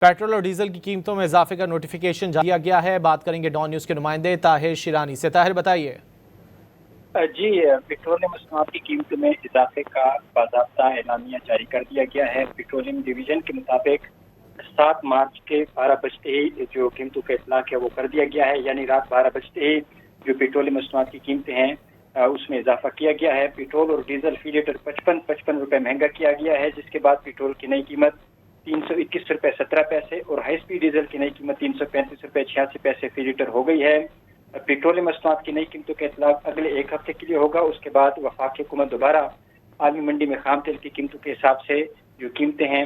Petrol और diesel की कीमतों में इजाफे का नोटिफिकेशन जारी किया गया है। बात करेंगे डॉन न्यूज़ के नुमाइंदे ताहिर शिरानी से। ताहिर बताइए। जी, पेट्रोलियम मसनूआत की कीमत में इजाफे का बाज़ाब्ता एलानिया जारी कर दिया गया है। पेट्रोलियम डिवीजन के मुताबिक 7 मार्च के 12 बजते ही जो कीमतों का इतलाक है वो कर दिया गया है, यानी रात 12 बजते ही जो पेट्रोलियम मसनूआत की कीमतें हैं उसमें इजाफा किया गया है। पेट्रोल और डीजल फी लीटर 55 रुपए महंगा किया गया है, जिसके बाद पेट्रोल की नई कीमत 321 रुपए 17 पैसे और हाई स्पीड डीजल की नई कीमत 335 रुपए 86 पैसे फी लीटर हो गई है। पेट्रोलियम मसनूआत की नई कीमतों का इतलाक अगले एक हफ्ते के लिए होगा। उसके बाद वफाकी हुकूमत दोबारा आलमी मंडी में खाम तेल की कीमतों के हिसाब से जो कीमतें हैं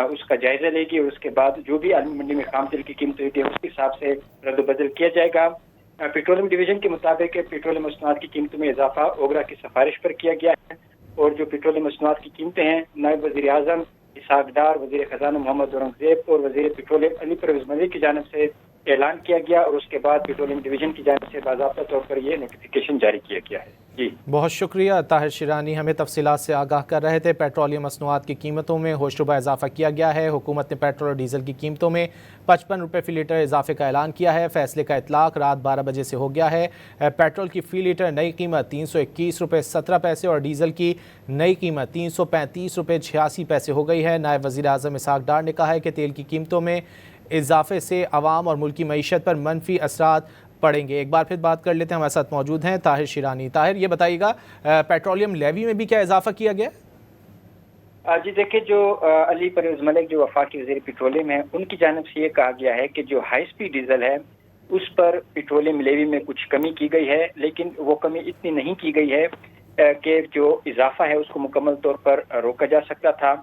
उसका जायजा लेगी और उसके बाद जो भी आलमी मंडी में खाम तेल की कीमतें होगी उसके हिसाब से रद्द-बदल किया जाएगा। पेट्रोलियम डिवीजन के मुताबिक पेट्रोलियम मसनूआत की कीमतों में इजाफा ओगरा की सिफारिश पर किया गया है और जो पेट्रोलियम मसनूआत की कीमतें हैं नायब वज़ीर आज़म इसहाक डार, वज़ीर ख़ज़ाना मोहम्मद औरंगज़ेब और वज़ीर पेट्रोलियम अली परवेज़ मलिक की जानिब से ऐलान किया गया और उसके बाद पेट्रोलियम डिवीजन की जानिब से बाज़ाब्ता तौर पर यह नोटिफिकेशन जारी किया गया है। जी बहुत शुक्रिया ताहिर शिरानी, हमें तफसीलात से आगाह कर रहे थे। पेट्रोलियम मसनूआत की कीमतों में होशरुबा इजाफा किया गया है। हुकूमत ने पेट्रोल और डीजल की कीमतों में 55 रुपये फ़ी लीटर इजाफे का ऐलान किया है। फैसले का इतलाक रात 12 बजे से हो गया है। पेट्रोल की फ़ी लीटर नई कीमत 321 रुपये 17 पैसे और डीजल की नई कीमत 335 रुपये 86 पैसे हो गई है। नायब वज़ीर आज़म इसहाक डार ने कहा है कि तेल की कीमतों में इजाफे से अवाम और मुल्की मईशत पर मनफी असरात पड़ेंगे। एक बार फिर बात कर लेते हैं, हमारे साथ मौजूद हैं ताहिर शिरानी। ताहिर, ये बताइएगा पेट्रोलियम लेवी में भी क्या इजाफा किया गया? जी देखिए, जो अली परवेज़ मलिक जो वफाकी वज़ीर पेट्रोलियम है उनकी जानिब से ये कहा गया है कि जो हाई स्पीड डीजल है उस पर पेट्रोलियम लेवी में कुछ कमी की गई है, लेकिन वो कमी इतनी नहीं की गई है कि जो इजाफा है उसको मुकम्मल तौर पर रोका जा सकता था।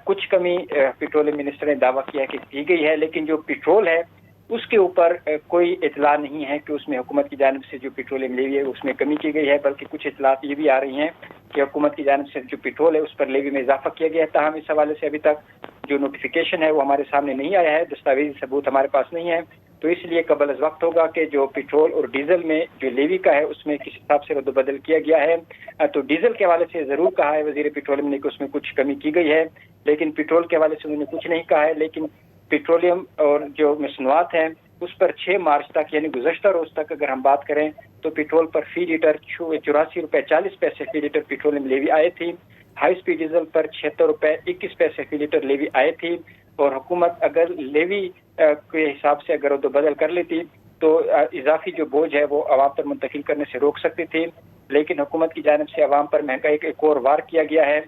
कुछ कमी पेट्रोलियम मिनिस्टर ने दावा किया है कि की गई है, लेकिन जो पेट्रोल है उसके ऊपर कोई इतला नहीं है कि उसमें हुकूमत की जानिब से जो पेट्रोलियम लेवी है उसमें कमी की गई है, बल्कि कुछ इतलात ये भी आ रही हैं कि हुकूमत की जानिब से जो पेट्रोल है उस पर लेवी में इजाफा किया गया है। ताहम इस हवाले से अभी तक जो नोटिफिकेशन है वो हमारे सामने नहीं आया है, दस्तावेजी सबूत हमारे पास नहीं है, तो इसलिए कबल अज़ वक्त होगा कि जो पेट्रोल और डीजल में जो लेवी का है उसमें किस हिसाब से रद्द-बदल किया गया है। तो डीजल के हवाले से ज़रूर कहा है वज़ीर पेट्रोलियम ने कि उसमें कुछ कमी की गई है, लेकिन पेट्रोल के हवाले से उन्होंने कुछ नहीं कहा है। लेकिन पेट्रोलियम और जो मसनूआत हैं उस पर 6 मार्च तक यानी गुज़श्ता रोज़ तक अगर हम बात करें तो पेट्रोल पर फी लीटर 84 रुपये 40 पैसे फी लीटर पेट्रोलियम लेवी आए थी। हाई स्पीड डीजल पर 76 रुपये 21 पैसे फी लीटर लेवी आए थी और हुकूमत अगर लेवी के हिसाब से अगर रद्द-बदल कर लेती तो इजाफी जो बोझ है वो अवाम पर मुंतकिल करने से रोक सकती थी, लेकिन हुकूमत की जानिब से अवाम पर महंगाई का एक और वार किया गया है,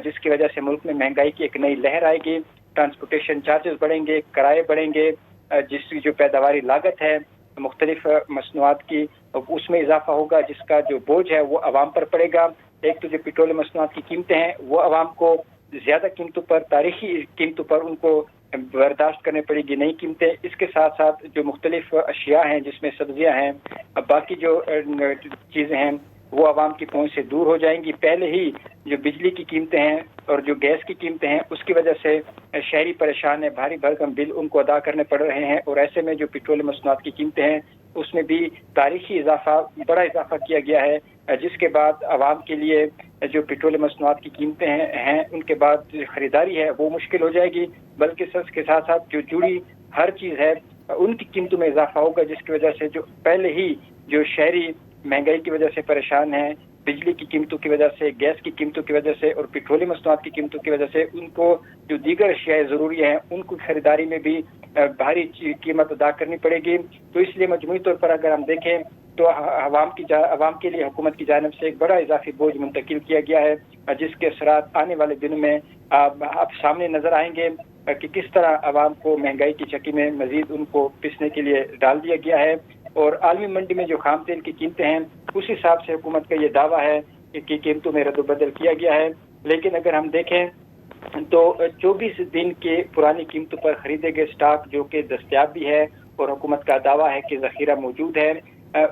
जिसकी वजह से मुल्क में महंगाई की एक नई लहर आएगी। ट्रांसपोर्टेशन चार्जेस बढ़ेंगे, किराए बढ़ेंगे, जिसकी जो पैदावारी लागत है मुख्तलिफ मसनूआत की उसमें इजाफा होगा, जिसका जो बोझ है वो अवाम पर पड़ेगा। एक तो जो पेट्रोलियम मसनूआत की कीमतें हैं वो अवाम को ज्यादा कीमतों पर, तारीखी कीमतों पर उनको बर्दाश्त करने पड़ेगी नई कीमतें। इसके साथ साथ जो मुख्तलिफ अशिया हैं जिसमें सब्जियां हैं, अब बाकी जो चीज़ें हैं वो आवाम की पहुंच से दूर हो जाएंगी। पहले ही जो बिजली की कीमतें हैं और जो गैस की कीमतें हैं उसकी वजह से शहरी परेशान है, भारी भरकम बिल उनको अदा करने पड़ रहे हैं और ऐसे में जो पेट्रोलियम मसनूआत की कीमतें हैं उसमें भी तारीखी बड़ा इजाफा किया गया है, जिसके बाद आवाम के लिए जो पेट्रोलियम मसनूआत की कीमतें हैं उनके बाद जो खरीदारी है वो मुश्किल हो जाएगी, बल्कि इसके साथ साथ जो जुड़ी हर चीज़ है उनकी कीमतों में इजाफा होगा, जिसकी वजह से जो पहले ही जो शहरी महंगाई की वजह से परेशान है, बिजली की कीमतों की वजह से, गैस की कीमतों की वजह से और पेट्रोलियम मसनूआत की कीमतों की वजह से उनको जो दीगर अशियाएं ज़रूरी हैं उनको खरीदारी में भी भारी कीमत अदा करनी पड़ेगी। तो इसलिए मजमूई तौर पर अगर हम देखें तो आवाम के लिए हुकूमत की जानिब से एक बड़ा इजाफी बोझ मुंतकिल किया गया है, जिसके असरात आने वाले दिनों में अब सामने नजर आएंगे कि किस तरह आवाम को महंगाई की चक्की में मजीद उनको पिसने के लिए डाल दिया गया है। और आलमी मंडी में जो खाम तेल की कीमतें हैं उस हिसाब से हुकूमत का ये दावा है कि कीमतों में रद्द-बदल किया गया है, लेकिन अगर हम देखें तो 24 दिन के पुरानी कीमतों पर खरीदे गए स्टॉक जो कि दस्तयाब भी है और हुकूमत का दावा है कि ज़ख़ीरा मौजूद है,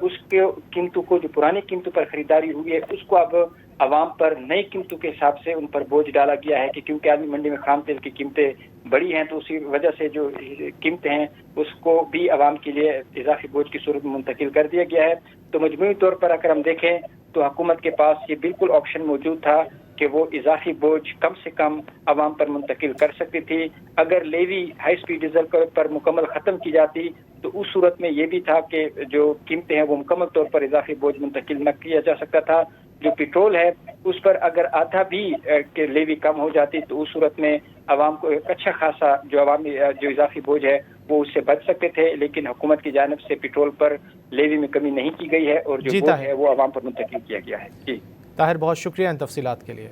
उसके कीमतों को जो पुरानी कीमतों पर खरीदारी हुई है उसको अब आवाम पर नई कीमतों के हिसाब से उन पर बोझ डाला गया है कि क्योंकि आलमी मंडी में खाम तेल की कीमतें बड़ी हैं तो उसी वजह से जो कीमतें हैं उसको भी आवाम के लिए इजाफी बोझ की सूरत में मुंतकिल कर दिया गया है। तो मजमूई तौर पर अगर हम देखें तो हुकूमत के पास ये बिल्कुल ऑप्शन मौजूद था کہ وہ اضافی بوجھ کم سے کم عوام پر منتقل کر سکتی تھی۔ اگر لیوی ہائی سپیڈ ڈیزل پر مکمل ختم کی جاتی تو اس صورت میں یہ بھی تھا کہ جو قیمتیں ہیں وہ مکمل طور پر اضافی بوجھ منتقل نہ کیا جا سکتا تھا۔ جو پیٹرول ہے اس پر اگر آدھا بھی کہ لیوی کم ہو جاتی تو اس صورت میں عوام کو ایک اچھا خاصا جو اضافی بوجھ ہے وہ اس سے بچ سکتے تھے، لیکن حکومت کی جانب سے پیٹرول پر لیوی میں کمی نہیں کی گئی ہے اور جو بوجھ ہے وہ عوام پر منتقل کیا گیا ہے۔ جی طاہر، بہت شکریہ ان تفصیلات کے لیے۔